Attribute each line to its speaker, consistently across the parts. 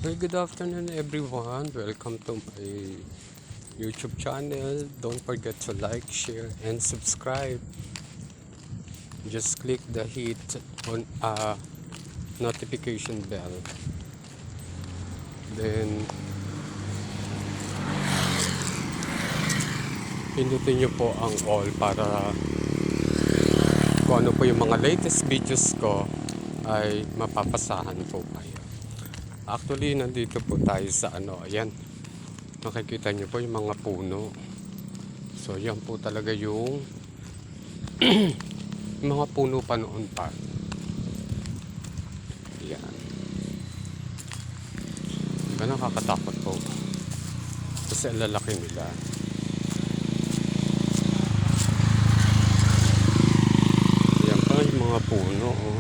Speaker 1: Well, good afternoon everyone. Welcome to my YouTube channel. Don't forget to like, share, and subscribe. Just click the hit on notification bell. Then pindutin nyo po ang all para kung ano po yung mga latest videos ko ay mapapasahan po kayo. Actually, nandito po tayo sa ayan. Makikita nyo po yung mga puno. So, yan po talaga yung mga puno pa noon pa. Yan. Diba nakakatakot po? Kasi ang lalaki nila. Yan pa yung mga puno. Oh.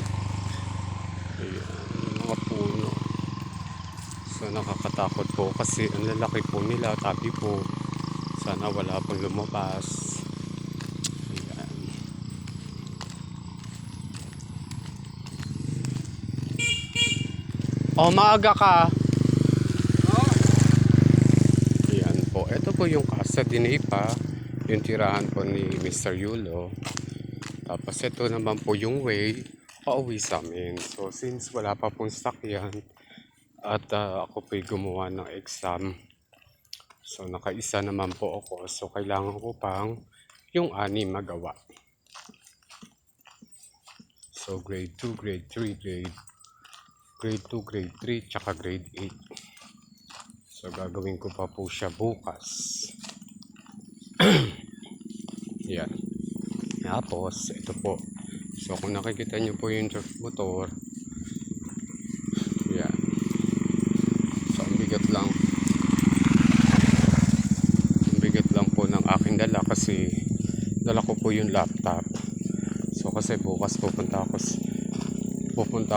Speaker 1: Ayan, yung mga puno. So nakakatakot po kasi ang lalaki po nila. Tapi po, sana wala pong lumabas. Ayan. Oh, maaga ka. Ayan po. Ito po yung Casa Dinepa. Yung tirahan po ni Mr. Yulo. Tapos ito naman po yung way pauwi sa amin. So since wala pa pong sakyan at ako po'y gumawa ng exam. So nakaisa naman po ako. So kailangan ko pang yung 6 magawa. So grade 2, grade 3, grade 2, grade 3, tsaka grade 8. So gagawin ko pa po siya bukas. Yan. Tapos ito po. So kung nakikita nyo po yung motor, yan. So ang bigat lang. Ang bigat lang po ng aking dala kasi dala ko po yung laptop. So kasi bukas pupunta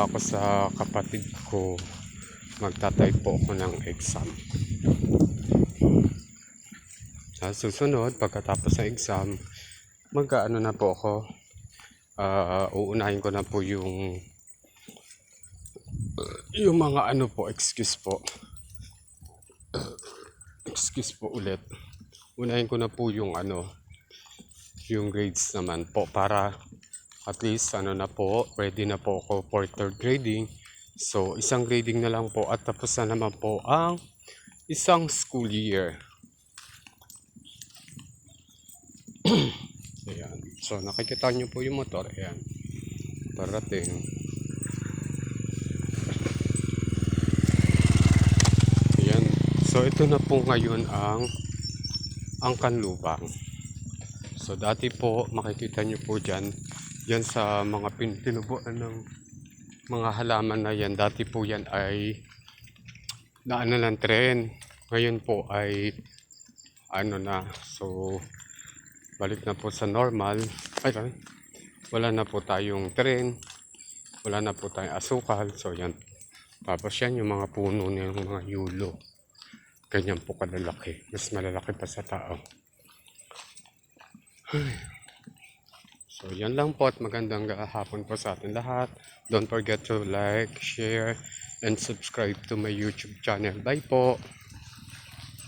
Speaker 1: ako sa kapatid ko. Magta-type po ako ng exam. Sa susunod, pagkatapos ng exam, mag-ano na po ako. Uunahin ko na po yung mga ano po, excuse po ulit. Unahin ko na po yung yung grades naman po para at least na po, ready na po ako for third grading. So isang grading na lang po at tapos na naman po ang isang school year. Ayan. So nakikita nyo po yung motor. Ayan. Parating. Ayan. So ito na po ngayon ang Kanlubang. So dati po makikita nyo po dyan sa mga tinubuan ng mga halaman na yan. Dati po yan ay ng tren. Ngayon po ay na. So balik na po sa normal. Ayun. Wala na po tayong tren. Wala na po tayong asukal. So yan. Tapos yan yung mga puno ng mga yulo. Ganyan po kalalaki. Mas malalaki pa sa tao. So yan lang po at magandang hapon po sa atin lahat. Don't forget to like, share, and subscribe to my YouTube channel. Bye po!